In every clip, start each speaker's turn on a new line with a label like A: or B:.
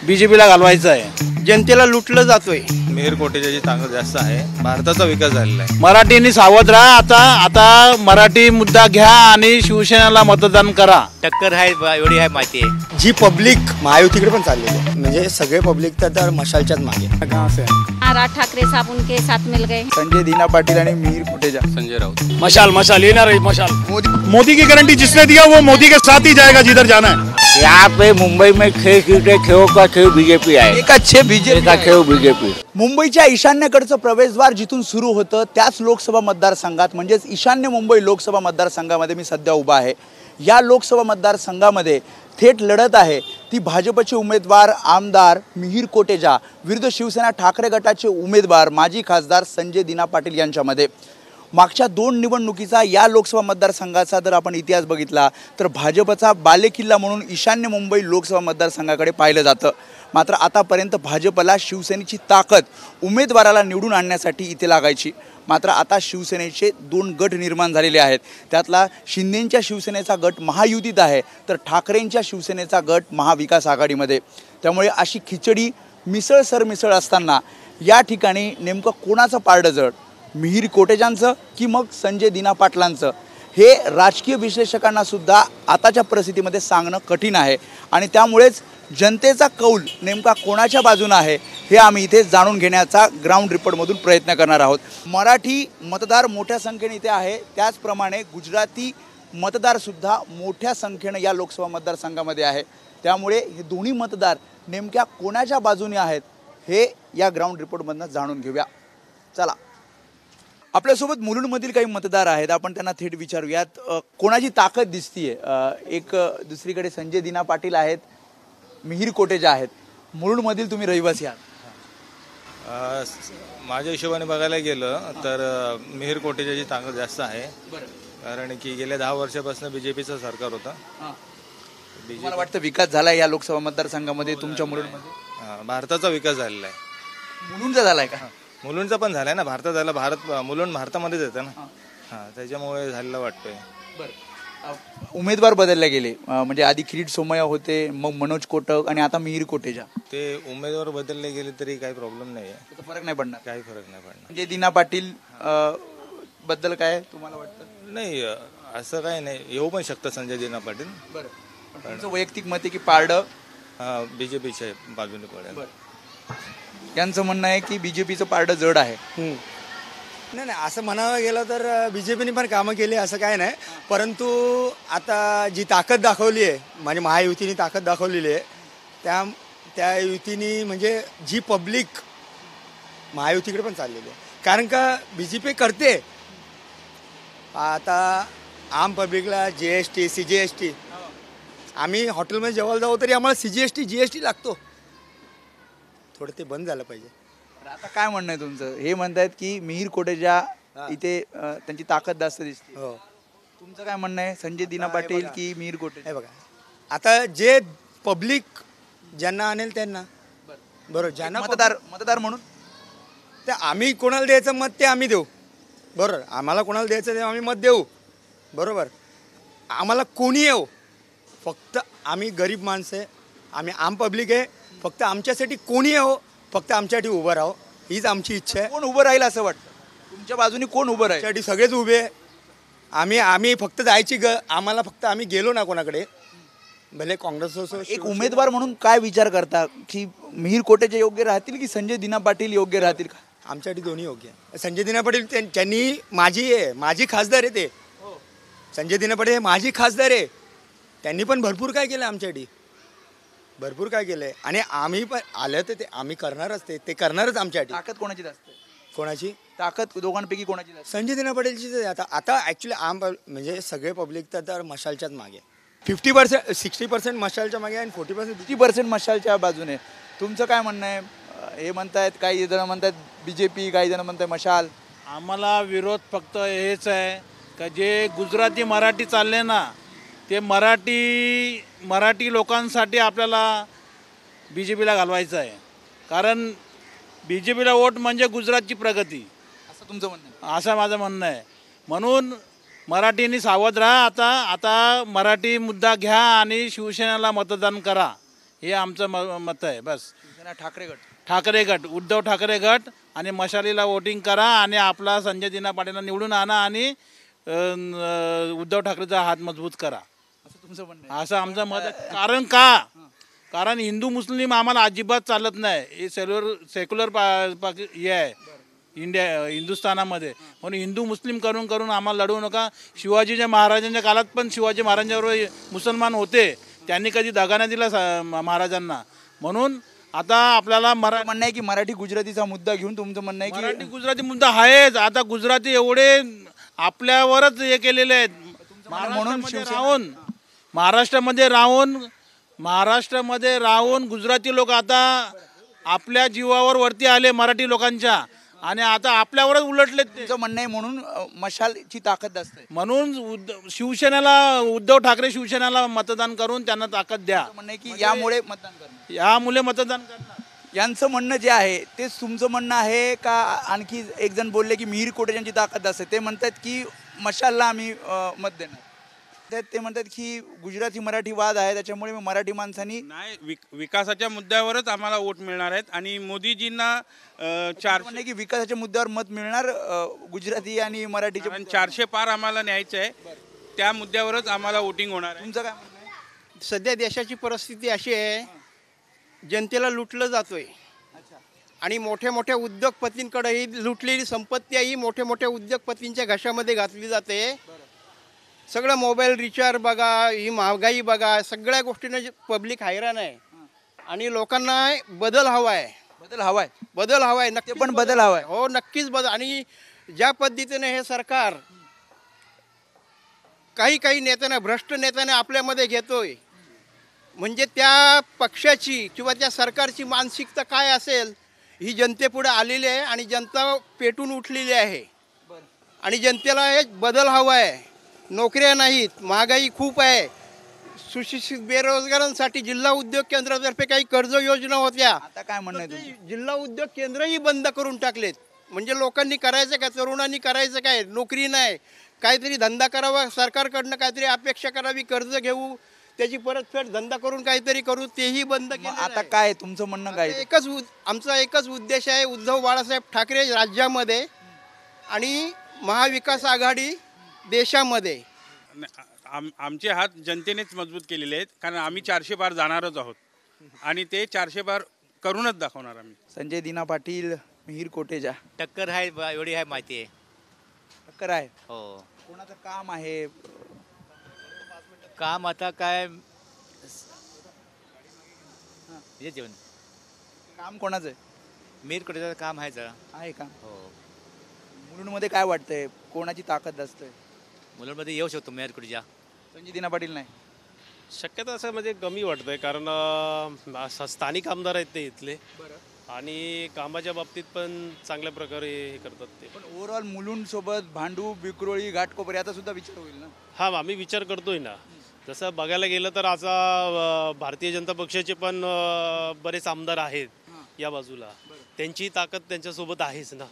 A: बीजेपीला घालवायचं आहे।
B: जनतेला लुटलं जातोय।
C: मिहिर कोटेची ताकद जास्त आहे, भारताचा विकास झालेला आहे।
A: मराठींनी सावध राहा, आता मराठी मुद्दा घ्या आणि शिवसेनेला मतदान करा।
D: टक्कर आहे, एवढी आहे माहिती आहे।
B: जी पब्लिक महायुतीकडे पण चाललेली आहे, म्हणजे सगळे पब्लिक तर मशालच्याच मागे।
E: राज ठाकरे साहब उनके साथ मिल गए।
B: संजय दीना पाटिल आणि मिहिर कोटेचा।
C: संजय राऊत।
A: मशाल येणार आहे मशाल।
F: मोदी की गारंटी जिसने दिया वो मोदी के साथ ही जाएगा जिधर जाना है।
D: यहाँ पे मुंबई में खेळ का खेळ बीजेपी आहे। बीजेपी
B: मुंबईच्या ईशान्येकडचं प्रवेशद्वार जिथून सुरू होतं त्याच लोकसभा मतदारसंघात म्हणजेच ईशान्य मुंबई लोकसभा मतदारसंघामध्ये मी सध्या उभा आहे। या लोकसभा मतदारसंघामध्ये थेट लढत आहे ती भाजपचे उमेदवार आमदार मिहिर कोटेचा विरुद्ध शिवसेना ठाकरे गटाचे उमेदवार माजी खासदार संजय दीना पाटिल यांच्यामध्ये। मागच्या 2 निवडणुकीचा या लोकसभा मतदारसंघाचा जर आपण इतिहास बघितला तर भाजपचा बालेकिल्ला म्हणून ईशान्य मुंबई लोकसभा मतदारसंघाकडे पाहिलं जातं। मात्र आतापर्यंत भाजपला शिवसेनेची ताकद उमेदवाराला निवडून आणण्यासाठी इथे लागायची। मात्र आता शिवसेनेचे 2 गट निर्माण झालेले आहेत। त्यातला शिंदेंच्या शिवसेनेचा गट महायुतीत आहे, तर ठाकरेंच्या शिवसेनेचा गट महाविकास आघाडीमध्ये। त्यामुळे अशी खिचडी मिसळ सरमिसळ असताना या ठिकाणी नेमकं कोणाचं पारडं जड, मिहिर कोटेचांचं की मग संजय दीना पाटलांचं, हे राजकीय विश्लेषकांना सुद्धा आताच्या परिस्थितीमध्ये सांगणं कठीण आहे। आणि त्यामुळेच जनतेचा कौल नेमका कोणाच्या बाजूने आहे हे आम्ही इथे जाणून घेण्याचा ग्राउंड रिपोर्टमधून प्रयत्न करणार आहोत। मराठी मतदार मोठ्या संख्येने इथे आहे, त्याचप्रमाणे गुजराती मतदारसुद्धा मोठ्या संख्येने या लोकसभा मतदारसंघामध्ये आहे। त्यामुळे हे दोन्ही मतदार नेमक्या कोणाच्या बाजूने आहेत हे या ग्राउंड रिपोर्टमधून जाणून घेऊया। चला, आपल्यासोबत मुलुंडमधील काही मतदार आहेत, आपण त्यांना थेट विचारूयात कोणाची ताकद दिसतीये। एक दुसरीकडे संजय दीना पाटील आहेत, मिहिर कोटेचा आहेत। मुलुंडमधील तुम्ही रहिवासी आहात।
C: माझ्या हिशोबाने बघायला गेलं तर मिहिर कोटेची ताकद जास्त आहे, कारण की गेल्या 10 वर्षापासून बीजेपीचं सरकार होतं।
B: मला वाटतं विकास झाला या लोकसभा मतदारसंघामध्ये तुमच्या मुलुंडमध्ये?
C: भारताचा विकास झालेला आहे।
B: मुलुंडचा झालाय का?
C: मुलुंडचा पण झालाय ना, भारतात झाला। मुलुंड भारतामध्येच येतं ना। त्याच्यामुळे झालेलं वाटतंय।
B: उमेदवार बदलले गेले, म्हणजे आधी किरीट सोमय्या होते, मग मनोज कोटक आणि आता मिहिर कोटेचा।
C: ते उमेदवार बदलले गेले तरी काही प्रॉब्लेम नाही आहे,
B: फरक नाही पडणार।
C: काही फरक नाही पडणार।
B: म्हणजे दीना पाटील बद्दल काय तुम्हाला वाटतं?
C: नाही, असं काही नाही, येऊ पण शकतं संजय दीना पाटील।
B: बरं, तुमचं वैयक्तिक मत आहे की पारडं
C: बीजेपीच्या बाजूने पडेल।
B: यांचं म्हणणं आहे की बीजेपीचं पारडं जड आहे।
G: नाही, असं म्हणावं गेलं तर बीजेपीने पण कामं केली असं काय नाही, परंतु आता जी ताकद दाखवली आहे म्हणजे महायुतीने ताकद दाखवलेली आहे, त्या युतीने म्हणजे जी पब्लिक महायुतीकडे पण चाललेली आहे। कारण का बीजेपी करते आता आम पब्लिकला GST CGST, आम्ही हॉटेलमध्ये जेवायला जाऊ तरी आम्हाला CGST GST लागतो, थोडं ते बंद झालं पाहिजे।
B: आता काय म्हणणं आहे तुमचं? हे म्हणतायत की मिहिर कोटेचा इथे त्यांची ताकद जास्त दिसते।
G: हो,
B: तुमचं काय म्हणणं आहे? संजय दीना पाटील की मिहिर कोटेचा?
G: हे बघा, आता जे पब्लिक ज्यांना आणेल त्यांना, बरोबर, ज्यांना
B: मतदार म्हणून
G: ते आम्ही कोणाला द्यायचं मत ते आम्ही देऊ, बरोबर, आम्हाला कोणाला द्यायचं ते आम्ही मत देऊ, बरोबर। आम्हाला कोणी येऊ, फक्त आम्ही गरीब माणसं आहे, आम्ही आम पब्लिक आहे, फक्त आमच्यासाठी कोणी येऊ, फक्त आमच्यासाठी उभं राहो, हीच आमची इच्छा आहे।
B: कोण उभं राहील असं वाटतं तुमच्या बाजूने? कोण उभं राहील?
G: आमच्यासाठी सगळेच उभे आहे। आम्ही फक्त जायची आम्हाला फक्त आम्ही गेलो ना कोणाकडे, भले काँग्रेस असो।
B: एक उमेदवार म्हणून काय विचार करता की मिहिर कोटेचे योग्य राहतील की संजय दीना पाटील योग्य राहतील का?
G: आमच्यासाठी दोन्ही योग्य आहे। संजय दीना पाटील त्यांनी माझी खासदार आहे, ते संजय दीना पाटील हे माझी खासदार आहे, त्यांनी पण भरपूर काय केलं आमच्यासाठी, भरपूर काय केलंय, आणि आम्ही पण आलं तर ते आम्ही करणारच, ते करणारच आमच्यासाठी।
B: ताकद कोणाची जास्त आहे?
G: कोणाची
B: ताकद? दोघांपैकी कोणाची जास्त?
G: संजय दीना पाटीलची। आता ॲक्च्युली म्हणजे सगळे पब्लिक तर मशालच्याच मागे, 50% 60% मशालच्या मागे आणि
B: 40% मशालच्या बाजूने। तुमचं काय म्हणणं आहे? हे म्हणतायत, काही जण म्हणतात बीजेपी, काही जण म्हणतात मशाल।
A: आम्हाला विरोध फक्त हेच आहे का जे गुजराती मराठी चालले ना, ते मराठी लोकांसाठी आपल्याला बीजेपीला घालवायचं आहे, कारण बीजेपीला वोट म्हणजे गुजरातची प्रगती,
B: असं तुमचं म्हणणं आहे?
A: असं माझं म्हणणं आहे। म्हणून मराठींनी सावध राहा, आता मराठी मुद्दा घ्या आणि शिवसेनेला मतदान करा। हे आमचं मत आहे. बस
B: शिवसेना ठाकरे गट.
A: ठाकरे गट, उद्धव ठाकरे गट आणि मशालीला वोटिंग करा आणि आपला संजय दिना पाटीलला निवडून आणा आणि उद्धव ठाकरेचा हात मजबूत करा,
B: असं तुमचं म्हणणं आहे.
A: असं आमचं मत आहे. कारण हिंदू मुस्लिम आम्हाला अजिबात चालत नाही. हे सेक्युलर हे आहे हिंदुस्थानामध्ये. म्हणून हिंदू मुस्लिम करून करून आम्हाला लढवू नका. शिवाजीच्या महाराजांच्या काळात पण शिवाजी महाराजांबरोबर मुसलमान होते, त्यांनी कधी दगा नाही दिला महाराजांना. म्हणून आता आपल्याला
B: म्हणणं आहे की मराठी गुजरातीचा मुद्दा घेऊन तुमचं म्हणणं आहे की
A: मराठी गुजराती मुद्दा आहेच. आता गुजराती एवढे आपल्यावरच हे केलेले आहेत. महाराष्ट्रामध्ये राहून गुजराती लोक आता आपल्या जीवावर वरती आले मराठी लोकांच्या, आणि आता आपल्यावरच उलटलेत ते.
B: तुमचं म्हणणं आहे म्हणून मशालची ताकद असते,
A: म्हणून उद्धव ठाकरे शिवसेनेला मतदान करून त्यांना ताकद द्या.
B: म्हणणं आहे की यामुळे मतदान करणार,
A: यामुळे मतदान करणार.
B: यांचं म्हणणं जे आहे तेच तुमचं म्हणणं आहे का? आणखी एक जण बोलले की मिहीर कोटेचांची ताकद असते, ते म्हणतात की मशालला आम्ही मत देणार. ते म्हणतात की गुजराती मराठी वाद आहे, त्याच्यामुळे मराठी माणसांनी
H: नाही, विकासाच्या मुद्द्यावरच आम्हाला वोट मिळणार आहेत. आणि मोदीजींना
B: म्हणणे की विकासाच्या मुद्द्यावर मत मिळणार गुजराती आणि मराठीचे
H: 400 पार आम्हाला न्यायचं आहे, त्या मुद्द्यावरच आम्हाला वोटिंग होणार आहे.
B: तुमचं काय म्हणणं आहे?
I: सध्या देशाची परिस्थिती अशी आहे, जनतेला लुटलं जातोय आणि मोठ्या मोठ्या उद्योगपतींकडेही लुटलेली संपत्ती ही मोठ्या मोठ्या उद्योगपतींच्या घशामध्ये घातली जाते. सगळं मोबाईल रिचार्ज बघा, ही महागाई बघा, सगळ्या गोष्टीनं पब्लिक हैराण आहे आणि लोकांना बदल हवा आहे. बदल हवाय नक्की,
B: पण बदल हवाय.
I: हो नक्कीच बदल. आणि ज्या पद्धतीने हे सरकार काही नेत्यांना, भ्रष्ट नेत्यांना आपल्यामध्ये घेतोय, म्हणजे त्या पक्षाची किंवा त्या सरकारची मानसिकता काय असेल ही जनतेपुढे आलेली आहे आणि जनता पेटून उठलेली आहे. आणि जनतेला हे बदल हवा आहे. नोकऱ्या नाहीत, महागाई खूप आहे. सुशिक्षित बेरोजगारांसाठी जिल्हा उद्योग केंद्रातर्फे काही कर्ज योजना होत्या,
B: आता काय म्हणणं आहे तुमचं?
I: जिल्हा उद्योग केंद्रही बंद करून टाकलेत. म्हणजे लोकांनी करायचं काय, तरुणांनी करायचं काय, नोकरी नाही, काहीतरी धंदा करावा, सरकारकडनं काहीतरी अपेक्षा करावी, कर्ज घेऊ, त्याची परतफेड धंदा करून काहीतरी करू, तेही बंद केलं.
B: आता काय तुमचं म्हणणं काय?
I: आमचा एकच उद्देश आहे, उद्धव बाळासाहेब ठाकरे राज्यामध्ये आणि महाविकास आघाडी देशामध्ये.
H: आमचे हात जनतेनेच मजबूत केलेले आहेत, कारण आम्ही 400 पार जाणारच आहोत आणि ते 400 पार करूनच दाखवणार आम्ही.
B: संजय दिना पाटील, मिहीर कोटेचा
D: टक्कर आहे, एवढी आहे माहिती आहे.
B: टक्कर आहे.
D: हो,
B: कोणाचं काम आहे?
D: काम आता काय जेवण
B: काम कोणाचं आहे?
D: मिहीर कोटेचं काम आहे जरा.
B: आहे का?
D: हो.
B: मुलुंडमध्ये काय वाटतंय, कोणाची ताकद असते?
D: मुलांमध्ये येऊ शकतो मिहीर कोटेचा.
B: संजय दिना पाटील नाही.
J: शक्यता असं म्हणजे कमी वाटतंय, कारण स्थानिक आमदार आहेत ते इथले आणि कामाच्या बाबतीत पण चांगल्या प्रकारे हे करतात ते.
B: पण ओव्हरऑल मुलुंड सोबत भांडू, बिक्रोळी, घाटकोपर याचा सुद्धा विचार होईल ना?
J: हा, आम्ही विचार करतोय ना. जसं बघायला गेलं तर आता भारतीय जनता पक्षाचे पण बरेच आमदार आहेत या बाजूला, त्यांची ताकद त्यांच्यासोबत आहेच ना.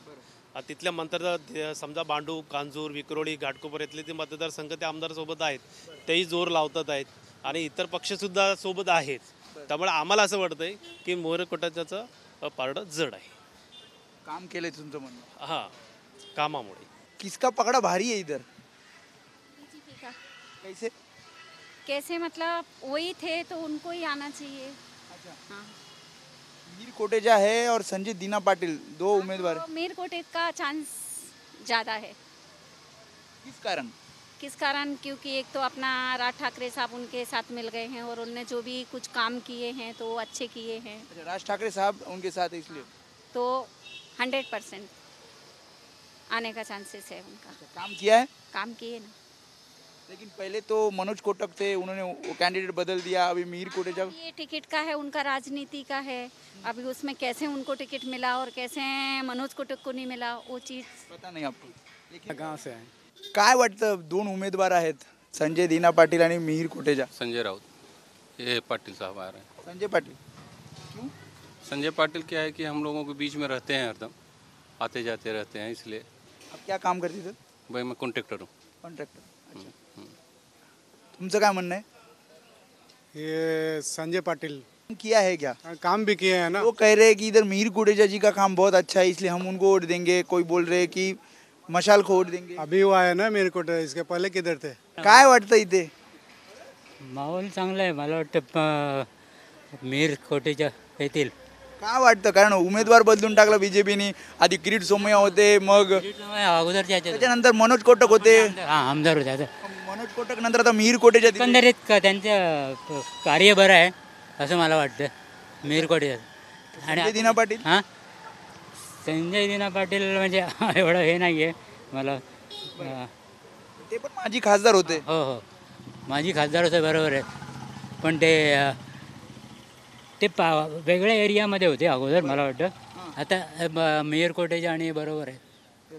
J: तिथल्या मतदार समजा भांडू, कांजूर, विक्रोळी, घाटकोपर यातले ते मतदारसंघ त्या आमदारसोबत आहेत, तेही जोर लावतात आहेत आणि इतर पक्षसुद्धा सोबत आहेत. त्यामुळे आम्हाला असं वाटतंय की मिहीर कोटेचाचं पारडं जड आहे.
B: काम केलंय तुमचं म्हणणं?
J: हां, कामामुळे.
B: किसका पकड़ा भारी है इधर? कैसे
E: कैसे मतलब वही थे तो उनको ही आना चाहिए.
B: अच्छा.
E: हाँ.
B: मिहीर कोटेचा है और संजय दिना पाटिल, दो उम्मीदवार.
E: मिहीर कोटे का चांस ज़्यादा है. किस कारण? क्योंकि एक तो अपना राज ठाकरे साहब उनके साथ मिल गए हैं और उनने जो भी कुछ काम किए हैं तो अच्छे किए हैं.
B: अच्छा, राज ठाकरे साहब उनके साथ इसलिए
E: तो 100% आने का चांसेस है उनका.
B: अच्छा, काम किया है?
E: काम किए ना.
B: लेकिन पहले तो मनोज कोटक थे, उन्होंने कैंडिडेट बदल दिया, अभी मिहीर कोटेचा.
E: ये टिकट का है, उनका राजनीति का है. अभी उसमें कैसे उनको टिकट मिला और कैसे मनोज कोटक को नहीं मिला वो चीज़
B: पता नहीं आपको.
G: गाँव से है.
B: काय वाटतं, दोन उमेदवार आहेत, संजय दिना पाटिल आणि मिहीर कोटेचा.
K: संजय राउत, ये पाटिल साहब आ रहे हैं.
B: संजय पाटिल क्यों?
K: संजय पाटिल क्या है कि हम लोगों के बीच में रहते हैं, हरदम आते जाते रहते हैं, इसलिए.
B: आप क्या काम करते थे?
K: भाई मैं कॉन्ट्रैक्टर हूँ.
B: कॉन्ट्रॅक्टर. अच्छा. तुमचं काय म्हणणं आहे?
G: हे संजय पाटील
B: किया है क्या?
L: काम भी किए हैं ना।
B: वो कह रहे हैं कि इधर मिहिर कोटेचा जी का काम बहुत अच्छा है इसलिए हम उनको वोट देंगे, कोई बोल रहे हैं कि मशाल को वोट देंगे.
L: अभी हुआ है ना मिहिर कोटेचा, इसके पहले किधर थे?
B: काय वाटतं इथे?
M: माहोल चांगला आहे, मला वाटतं मिहिर कोटेचा येतील.
B: काय वाटतं? कारण उमेदवार बदलून टाकला बीजेपीने. आधी किरीट सोमय्या होते, मग
M: अगोदरच्या
B: त्याच्यानंतर मनोज कोटक होते.
M: आमदार होते. आता
B: मनोज कोटक नंतर आता मिहिर कोटेचा.
M: एकंदरीत त्यांचं कार्य बरं आहे असं मला वाटतं मिहिर कोटेचा. आणि
B: संजय दिना पाटील.
M: हां, संजय दिना पाटील म्हणजे एवढं हे नाही आहे मला.
B: ते पण माजी खासदार होते.
M: हो हो, माजी खासदार होते, बरोबर आहे. पण ते वेगळ्या एरियामध्ये होते अगोदर मला वाटतं. आता मिहिर कोटेचा आणि बरोबर आहे.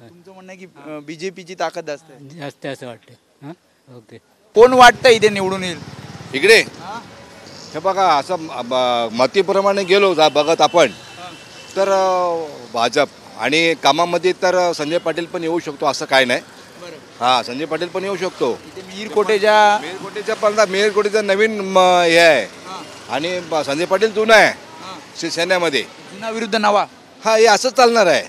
B: तुमचं म्हणणं आहे की बीजेपीची ताकद जास्त आहे?
M: जास्त असं वाटतं. हां, ओके.
B: कोण वाटतं इथे निवडून येईल
N: इकडे? हे बघा, असं मतीप्रमाणे गेलो बघत आपण तर भाजप, आणि कामामध्ये तर संजय पाटील पण येऊ शकतो असं काय नाही. हां, संजय पाटील पण येऊ शकतो.
B: मिहिर कोटेचा
N: पण मिहिर कोटेचा नवीन हे आहे आणि संजय पाटील जुना आहे शिवसेनेमध्ये.
B: जुना विरुद्ध नवा.
N: हा, हे असंच चालणार आहे.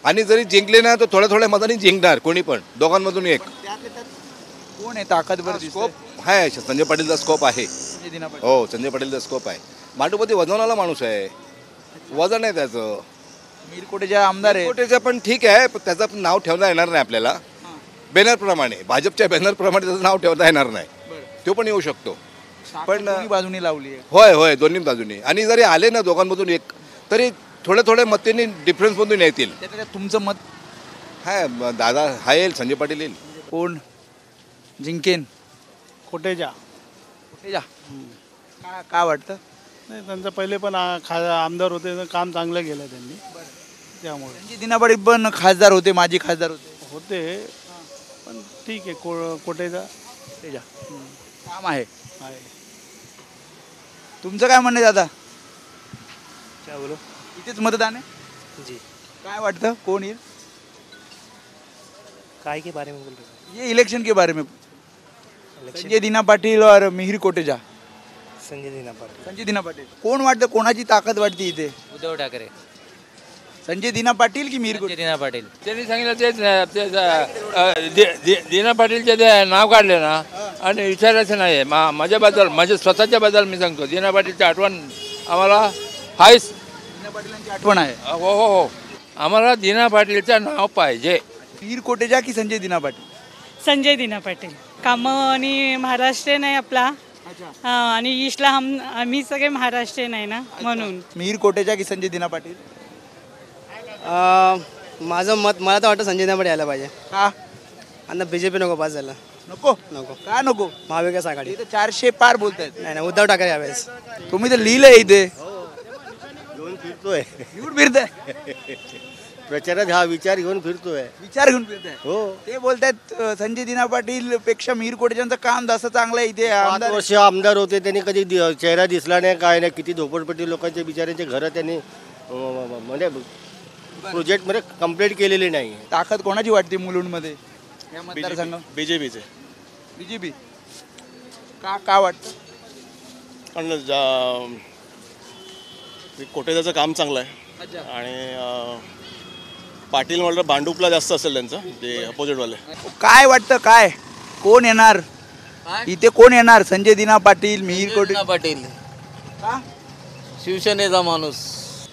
N: आणि जरी जिंकले ना तर थोड्या थोड्या मतांनी जिंकणार कोणी पण, दोघांमधून एक.
B: कोण आहे ताकदवर?
N: स्कोप आहे, संजय पाटीलचा स्कोप आहे. हो, संजय पाटीलचा स्कोप आहे. माटोपती वजवणारा माणूस आहे, वजन आहे त्याचं.
B: मिहिर कोटेचा आमदार आहे.
N: कोटेचा पण ठीक आहे, पण त्याचं पण नाव ठेवता येणार नाही आपल्याला. बॅनरप्रमाणे, भाजपच्या बॅनरप्रमाणे त्याचं नाव ठेवता येणार नाही. तो पण येऊ शकतो. पण
B: बाजूनी लावली आहे.
N: होय होय, दोन्ही बाजूनी. आणि जरी आले ना दोघांमधून एक, तरी थोड्या थोड्या मतांनी डिफरन्समधून येतील.
B: तुमचं मत?
N: हाय, दादा हा येईल, संजय पाटील येईल.
B: कोण जिंकेन?
L: कोटेचा.
B: कोटेचा. काय वाटतं?
L: नाही, त्यांचं पहिले पण आमदार होते, काम चांगलं केलं त्यांनी, त्यामुळे.
B: संजय दिना पाटील पण खासदार होते, माजी खासदार
L: होते. पण ठीक आहे, कोटेचा
B: काम आहे. तुमचं काय म्हणणं आहे दादा?
O: क्या बोलो?
B: इथेच मतदान आहे
O: जी.
B: काय वाटतं कोण येईल?
O: काय के बारे में बोल रहे
B: ये इलेक्शन के बारे में. संजय दिना पाटील और मिहिर कोटेचा.
O: संजय दिना पाटील.
B: संजय दिना पाटील. कोण वाटतं, कोणाची ताकद वाटते इथे?
P: उद्धव ठाकरे.
B: संजय दिना पाटील की मिहिर कोटेचा?
P: दिना पाटील.
D: त्यांनी सांगितलं तेच, दिना पाटीलचे ते नाव काढले ना, आणि विचारायचं नाही. माझ्याबद्दल, माझ्या स्वतःच्या बद्दल मी सांगतो, दिना पाटीलची आठवण आम्हाला हायच.
B: दिना पाटीलांची आठवण आहे.
D: हो हो हो, आम्हाला दिना पाटीलचं नाव पाहिजे.
B: मिहिर कोटेचा की संजय दिना पाटील?
Q: संजय दिना पाटील. कामं आणि महाराष्ट्रीयन आहे आपला. आणि ईस्टला आम्ही सगळे महाराष्ट्रीयन आहे ना, म्हणून.
B: मिहिर कोटेचा की संजय दिना पाटील?
R: माझं मत, मला तर वाटतं संजय दिना पाटील यायला पाहिजे.
B: का?
R: आता बीजेपी नको, पास झालं.
B: नको
R: नको.
B: का नको?
R: महाविकास आघाडी.
B: इथे 400 पार बोलतायत.
R: नाही नाही, उद्धव ठाकरे यावेळेस.
B: तुम्ही तर लिहिलंय इथे.
S: घेऊन फिरतोय,
B: घेऊन फिरताय
S: प्रचारात हा विचार घेऊन फिरतोय.
B: विचार घेऊन फिरताय.
S: हो,
B: ते बोलतायत संजय दिना पाटील पेक्षा मिहिर कोटेचांचं काम जास्त चांगलं आहे इथे.
S: 5 वर्ष आमदार होते, त्यांनी कधी चेहरा दिसला नाही, काय नाही. किती झोपडपट्टी लोकांच्या बिचाऱ्यांचे घरं त्यांनी म्हणजे प्रोजेक्टमध्ये कंप्लीट केलेली नाही.
B: ताकद कोणाची वाटते मुलुंडमध्ये या मतदारसंघात?
T: बीजेपीचे.
B: बीजेपी का वाटतं?
T: कारण कोटेचाचं काम चांगलं आहे आणि पाटील म्हटलं भांडुपला जास्त असेल त्यांचं, ते अपोजिटवाले.
B: काय वाटतं, काय कोण येणार इथे? कोण येणार? संजय दिना पाटील, मिहिर कोटेचा?
P: पाटील.
B: का?
P: शिवसेनेचा माणूस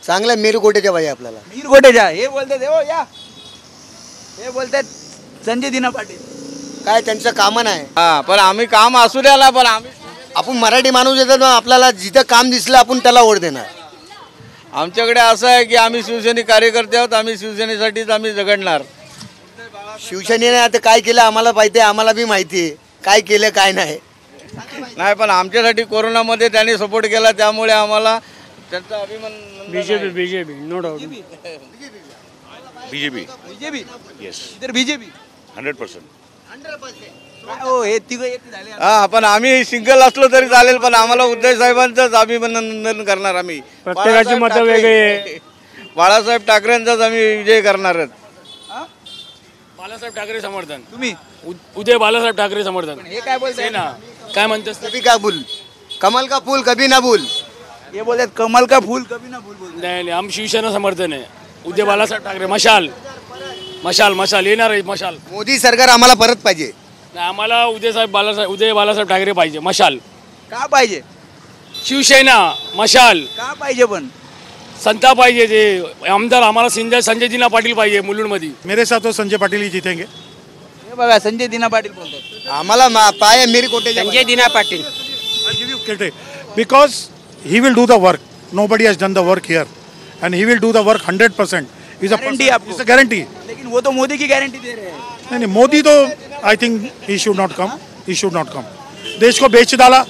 S: चांगला मिहिर कोटेचा पाहिजे आपल्याला.
B: मिहिर कोटेचा. हे बोलतात हो या, हे बोलतात संजय दिना पाटील.
S: काय त्यांचं कामं नाही.
D: हा, पण आम्ही काम असू द्याला, पण
S: आपण मराठी माणूस येतो ना, आपल्याला जिथं काम दिसलं आपण त्याला वोट देणार.
D: आमच्याकडे असं आहे की आम्ही शिवसैनिक कार्यकर्ते आहोत, आम्ही शिवसेनेसाठीच आम्ही झगडणार.
S: शिवसेनेने आता काय केलं आम्हाला माहिती आहे, आम्हाला बी माहिती आहे काय केलं काय नाही.
D: नाही, पण आमच्यासाठी कोरोनामध्ये त्यांनी सपोर्ट केला, त्यामुळे आम्हाला त्यांचा अभिमान.
L: BJP no doubt.
F: BJP.
B: BJP.
F: Yes.
B: इधर बीजेपी
F: 100%.
B: हो, हे तिघं एक झाले.
D: हा, पण आम्ही सिंगल असलो तरी चालेल, पण आम्हाला उद्धव साहेबांचंच अभिनंदन करणार आम्ही.
L: प्रत्येकाची मतं वेगळी.
D: बाळासाहेब ठाकरेंचाच आम्ही विजय करणार आहेत.
U: बाळासाहेब ठाकरे समर्थन.
B: तुम्ही?
U: उदय बाळासाहेब ठाकरे समर्थन.
B: हे काय बोलताय
U: ना, काय म्हणतेस?
S: कभी का बोल, कमल का फूल कभी ना बोल.
B: ये बोलतात कमल का फूल कभी ना फूल बोलतात.
U: नाही नाही, हम शिवसेना समर्थन आहे. उद्धव बाळासाहेब ठाकरे मशाल मशाल मशाल येणार आहे मशाल.
G: मोदी सरकार आम्हाला परत पाहिजे.
U: नाही, आम्हाला उदय बाळासाहेब ठाकरे पाहिजे मशाल.
B: का पाहिजे?
U: शिवसेना मशाल
B: का पाहिजे? पण
U: संता पाहिजे. ते आमदार आम्हाला संजय दिना पाटील पाहिजे मुलुंडमध्ये.
F: मेरे साथ तो संजय पाटिल ही जीतेंगे.
B: हे बघा संजय दिना पाटील बोलतात.
G: आम्हाला पाय मीर कोटे
R: संजय दिना Patil.
F: Because he will do the work. Nobody has done the work here, and he will do the work 100%. He's a
B: Guarantee आपको.
F: It's a guarantee.
B: लेकिन वो तो मोदी की गारंटी दे रहे हैं.
F: नहीं मोदी तो I think he should not come. He should not come. देश को बेच डाला,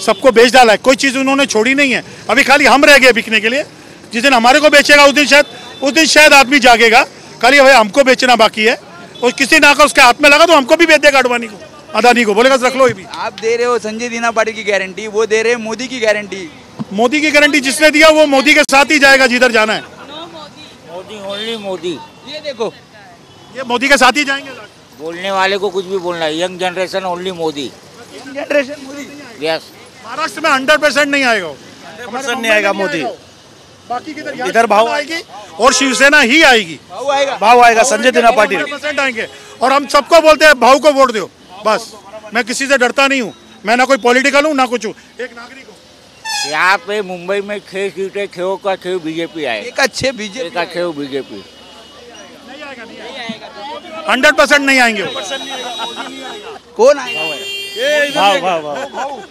F: सबको बेच डाला है. कोई चीज़ उन्होंने छोड़ी नहीं है. अभी खाली हम रह गए बिकने के लिए. जिस दिन हमारे को बेचेगा उस दिन शायद आदमी जागेगा. खाली भाई हमको बेचना बाकी है, और किसी ना का उसके हाथ में लगा तो हमको भी बेच देगा. अडवाणी को, अदानी को बोलेगा रख लो. ये भी
B: आप दे रहे हो संजय दिना पाटिल की गारंटी, वो दे रहे हैं मोदी की गारंटी.
F: मोदी की गारंटी जिसने दिया वो मोदी के साथ ही जाएगा जिधर जाना है.
M: मोदी ओनली मोदी.
B: ये देखो,
F: ये मोदी के साथ ही जाएंगे.
M: बोलने वाले को कुछ भी बोलना है. Young generation only Modi.
B: Generation Modi.
M: Yes.
F: Maharashtra में 100% नहीं आएगा.
G: 100% नहीं आएगा मोदी.
F: बाकी इधर भाव आएगी और शिवसेना ही आएगी.
G: भाव आएगा संजय दिना पाटिल.
F: 100% आएंगे. और हम सबको बोलते हैं भाव को वोट दो. बस मैं किसी से डरता नहीं हूँ. मैं ना कोई पॉलिटिकल हूँ ना कुछ हूँ. एक नागरिक हूँ.
M: यहाँ पे मुंबई में 6 सीटें, 6 का 6 बीजेपी आए.
B: एक अच्छे बीजेपी.
M: 1 का 6 बीजेपी.
F: 100% नहीं आएंगे.
B: कौन आएगा?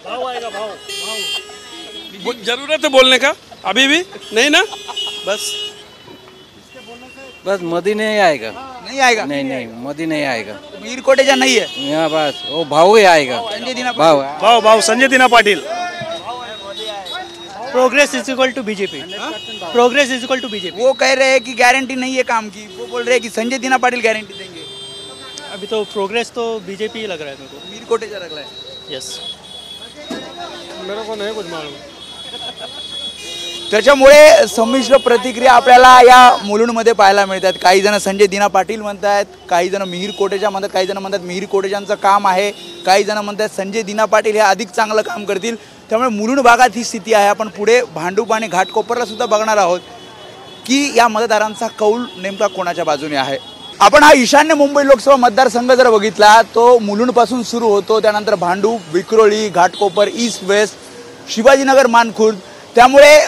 L: भाव
U: आएगा. जरूरत है बोलने का अभी भी नहीं ना.
P: बस मोदी नहीं आएगा.
B: नहीं आएगा.
P: नहीं मोदी नहीं आएगा.
B: मीर कोटेचा नहीं है.
P: यहाँ बस वो भाव ही आएगा.
B: संजय दिना
L: भाव Sanjay Dina Patil.
R: Progress is equal to BJP. Progress is equal to BJP.
B: वो कह रहे हैं कि गारंटी नहीं है काम की. वो बोल रहे हैं कि संजय दिना पाटिल गारंटी देंगे.
R: अभी तो प्रोग्रेस तो बीजेपी ही लग रहा है मेरे को.
B: मीर कोटेचा लग रहा है.
R: यस.
L: मेरे को नहीं कुछ मालूम.
B: त्याच्यामुळे संमिश्र प्रतिक्रिया आपल्याला या मुलुंडमध्ये पाहायला मिळतात. काही जण संजय दिना पाटील म्हणतात, काही जण मिहीर कोटेचा म्हणतात, काही जण म्हणतात मिहीर कोटेचांचं काम आहे, काही जण म्हणतात संजय दिना पाटील हे अधिक चांगलं काम करतील. त्यामुळे मुलुंड भागात ही स्थिती आहे. आपण पुढे भांडूप आणि घाटकोपरला सुद्धा बघणार आहोत की या मतदारांचा कौल नेमका कोणाच्या बाजूने आहे. आपण हा ईशान्य मुंबई लोकसभा मतदारसंघ जर बघितला तो मुलुंडपासून सुरू होतो. त्यानंतर भांडूप, विक्रोळी, घाटकोपर, ईस्ट वेस्ट, शिवाजीनगर, मानखुर्द. त्यामुळे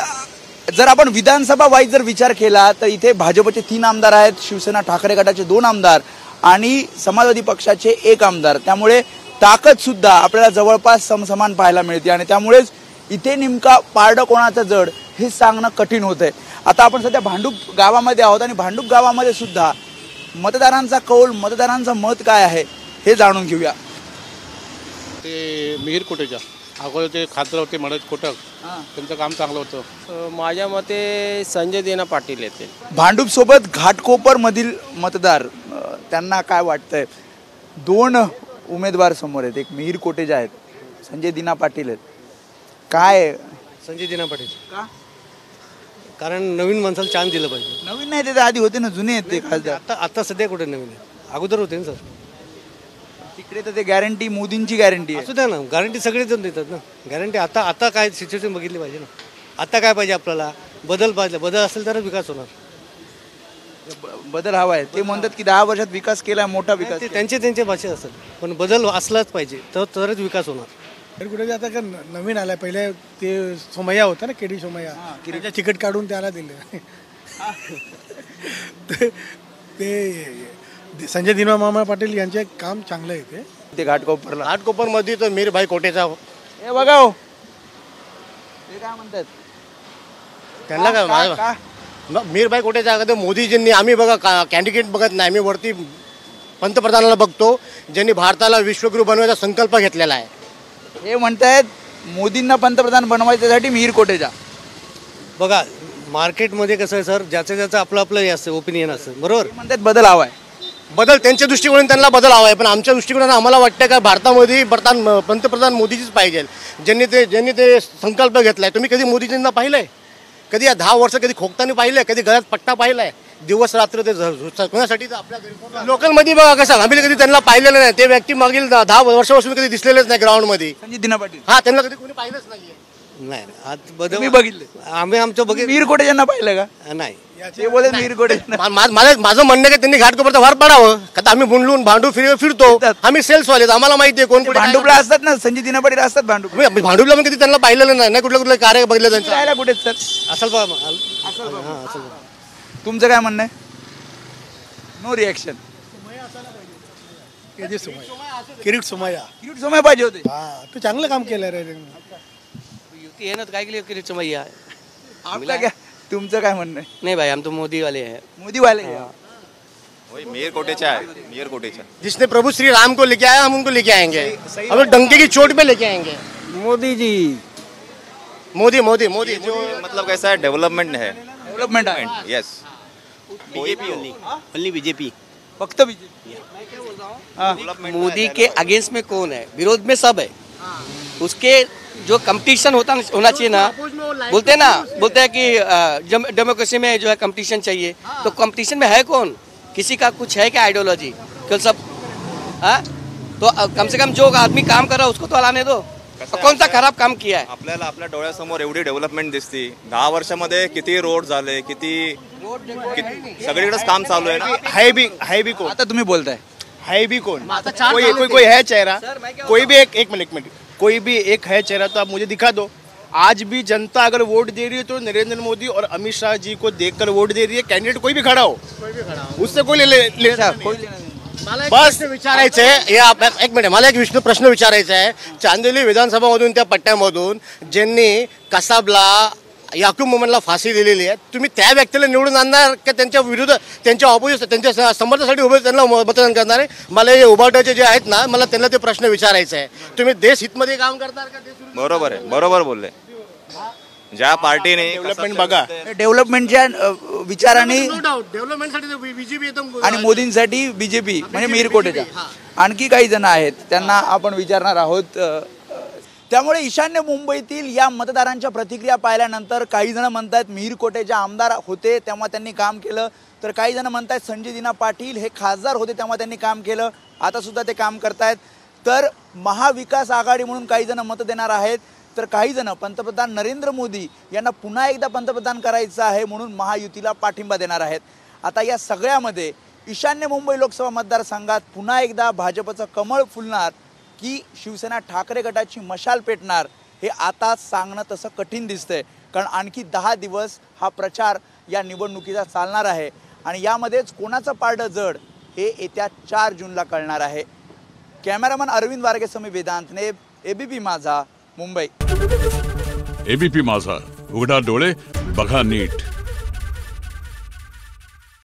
B: जर आपण विधानसभा वाईज जर विचार केला तर इथे भाजपचे 3 आमदार आहेत, शिवसेना ठाकरे गटाचे 2 आमदार आणि समाजवादी पक्षाचे 1 आमदार. त्यामुळे ताकद सुद्धा आपल्याला जवळपास समसमान पाहायला मिळते आणि त्यामुळेच इथे नेमका पारडं कोणाचं जड हे सांगणं कठीण होतंय. आता आपण सध्या भांडूप गावामध्ये आहोत आणि भांडूप गावामध्ये सुद्धा मतदारांचा कौल, मतदारांचं मत काय आहे हे जाणून घेऊया.
L: ते मिहीर कोटेचा अगोदर ते खासदार होते मनोज कोटक, त्यांचं काम चांगलं होतं.
P: माझ्या मते संजय दिना पाटील येते.
B: भांडूप सोबत घाटकोपर मधील मतदार त्यांना काय वाटतंय? 2 उमेदवार समोर आहेत. एक मिहीर कोटेजा आहेत, संजय दिना पाटील आहेत. काय
R: संजय दिना पाटील का? कारण नवीन माणसाला चान्स दिलं पाहिजे.
B: नवीन नाही, ते आधी होते ना, जुने आहेत ते खासदार.
R: आता सध्या कुठे नवीन आहे? अगोदर होते ना सर.
B: तिकडे तर ते गॅरंटी, मोदींची गॅरंटी आहे.
R: असू द्या ना, गॅरंटी सगळेच जण देतात ना. गॅरंटी आता काय सिच्युएशन बघितली पाहिजे ना. आता काय पाहिजे आपल्याला? बदल पाहिजे. बदल असेल तरच विकास होणार.
B: बदल हवा आहे. ते म्हणतात की 10 वर्षात विकास केला, मोठा विकास.
R: त्यांचे भाषा असेल, पण बदल असलाच पाहिजे तरच विकास होणार.
L: कुठे आता का नवीन आलाय. पहिले ते सोमय्या होता ना, केडी सोमय्या, त्याच्या तिकीट काढून त्याला दिले. ते संजय दिना मामा पाटील यांचे काम चांगलं आहे.
B: ते
S: घाटकोपरमध्ये तर मीर भाई कोटेचा.
B: हे बघा हो, ते काय म्हणतात
S: त्यांना काय मीर भाई कोटेचा अगोदर मोदीजींनी, आम्ही बघा कॅन्डिडेट बघत नाही, आम्ही वरती पंतप्रधानाला बघतो ज्यांनी भारताला विश्वगुरू बनवायचा संकल्प घेतलेला आहे.
B: हे म्हणतायत मोदींना पंतप्रधान बनवायच्यासाठी मिहीर कोटेचा.
R: बघा मार्केटमध्ये कसं आहे सर, ज्याचं आपलं हे असतं, ओपिनियन असतं, बरोबर.
B: म्हणतात बदल हवा आहे.
S: बदल त्यांच्या दृष्टिकोनातून त्यांना बदल हवा आहे, पण आमच्या दृष्टिकोनातून आम्हाला वाटतं का भारतामध्ये पंतप्रधान मोदीजीच पाहिजे, ज्यांनी ते संकल्प घेतलाय. तुम्ही कधी मोदीजींना पाहिलंय? कधी या 10 वर्ष कधी खोकताना पाहिलंय? कधी गळ्यात पट्टा पाहिलाय? दिवस रात्र ते कोणासाठी? आपल्या लोकलमध्ये बघा कसं, आम्ही कधी त्यांना पाहिलेलं नाही. ते व्यक्ती मागील 10 वर्षापासून कधी दिसलेलेच नाही ग्राउंडमध्ये.
B: संजय दिना पाटील
S: हा, त्यांना कधी कोणी पाहिलंच नाहीये.
R: नाही आज
B: तुम्ही बघितले?
R: आम्ही आमचं बघितलं.
B: मीर कोटे यांना पाहिलं का?
R: नाही
B: ते बोले मीर कोटे
S: माझं म्हणणं आहे की त्यांनी घाटकोपरचा वार पडावं. आता आम्ही बुंडलून भांडू फिरतो. आम्ही सेल्स वाले, आम्हाला माहिती आहे कोण कुठे
B: भांडुपला असतात ना, संजय दिना पाटील असतात भांडुपला.
S: भांडूपला पण कधी त्यांना पाहिलेलं नाही. कुठलं कार्य बघितलं त्यांचं.
B: राहायला कुठे सर?
S: असल
B: तुमचं काय म्हणणं आहे? No reaction.
F: किरीट सोमय्या
B: किरीट सोमय्या पाहिजे होते.
F: तू चांगलं काम केलं रे.
P: युती है ना तो काय के लिए किरीट सोमय्या है?
B: आपका क्या, तुमचं काय म्हणणं आहे?
P: नहीं भाई हम तो मोदी वाले हैं.
B: मोदी वाले
C: वही मेयर कोटेचा है, मेयर कोटेचा.
S: जिसने प्रभु श्री राम को लेके आया हम उनको लेके आएंगे. हम डंके की चोट पे लेके आएंगे.
P: मोदी जी,
S: मोदी मोदी मोदी
C: जो मतलब कैसा है, डेवलपमेंट है.
B: डेवलपमेंट है.
C: यस.
P: BJP only BJP.
B: फक्त बीजेपी.
P: मोदी के अगेंस्ट में कौन है? विरोध में सब है. उसके जो कंपटीशन होना चाहिए ना, बोलते हैं कि डेमोक्रेसी में जो है कंपटीशन चाहिए. तो कंपटीशन में है कौन? किसी का कुछ है क्या आइडियोलॉजी? कल सब तो कम से कम जो आदमी काम कर रहा है उसको तो लाने दो. कौन सा खराब काम किया है?
C: आपल्याला आपल्या डोळ्यासमोर एवढी डेव्हलपमेंट दिसती. 10 वर्षामध्ये किती रोड झाले, किती सगळीकडेच काम चालू आहे ना.
S: है भी कौन?
B: आता तुम्ही बोलताय
S: है भी कौन? कोई है चेहरा, कोई भी एक मिनट, कोई भी एक है चेहरा तो आप मुझे दिखा दो. आज भी जनता अगर वोट दे रही है तो नरेंद्र मोदी और अमित शाह जी को देखकर वोट दे रही है. कैंडिडेट कोई भी खड़ा हो, उससे कोई बस विचारायचं आहे. एक मिनिट, मला एक प्रश्न विचारायचा आहे. चांदिवली विधानसभामधून त्या पट्ट्यामधून ज्यांनी कसाबला याकूब मोमेनला फाशी दिलेली आहे, तुम्ही त्या व्यक्तीला निवडून आणणार का त्यांच्या विरुद्ध, त्यांच्या ऑपोजिट, त्यांच्या समर्थनासाठी उभे त्यांना मतदान करणार आहे? मला हे उभाटाचे जे आहेत ना, मला त्यांना ते प्रश्न विचारायचा आहे. तुम्ही देश हितमध्ये काम करणार का?
C: बरोबर आहे, बरोबर बोलले. ज्या पार्टीने
S: डेव्हलपमेंट बघा,
B: डेव्हलपमेंटच्या विचाराने
S: डेव्हलपमेंटसाठी बीजेपी
B: आणि मोदींसाठी बीजेपी म्हणजे मीर कोटेचा. आणखी काही जण आहेत, त्यांना आपण विचारणार आहोत. त्यामुळे ईशान्य मुंबईतील या मतदारांच्या प्रतिक्रिया पाहिल्यानंतर काही जण म्हणतात मीर कोटेचे आमदार होते तेव्हा त्यांनी काम केलं, तर काही जण म्हणतात संजय दिना पाटील हे खासदार होते तेव्हा त्यांनी काम केलं, आता सुद्धा ते काम करतायत. तर महाविकास आघाडी म्हणून काही जण मत देणार आहेत, तर काही जण पंतप्रधान नरेंद्र मोदी यांना पुन्हा एकदा पंतप्रधान करायचं आहे म्हणून महायुतीला पाठिंबा देणार आहेत. आता या सगळ्यामध्ये ईशान्य मुंबई लोकसभा मतदारसंघात पुन्हा एकदा भाजपचं कमळ फुलणार की शिवसेना ठाकरे गटाची मशाल पेटणार हे आता सांगणं तसं कठीण दिसतंय. कारण आणखी 10 दिवस हा प्रचार या निवडणुकीचा चालणार आहे आणि यामध्येच कोणाचं पारडं जड हे येत्या 4 जूनला कळणार आहे. कॅमेरामन अरविंद वारगेसह मी वेदांतने, एबीपी माझा, मुंबई.
V: एबीपी माझा, उघडा डोळे बघा नीट.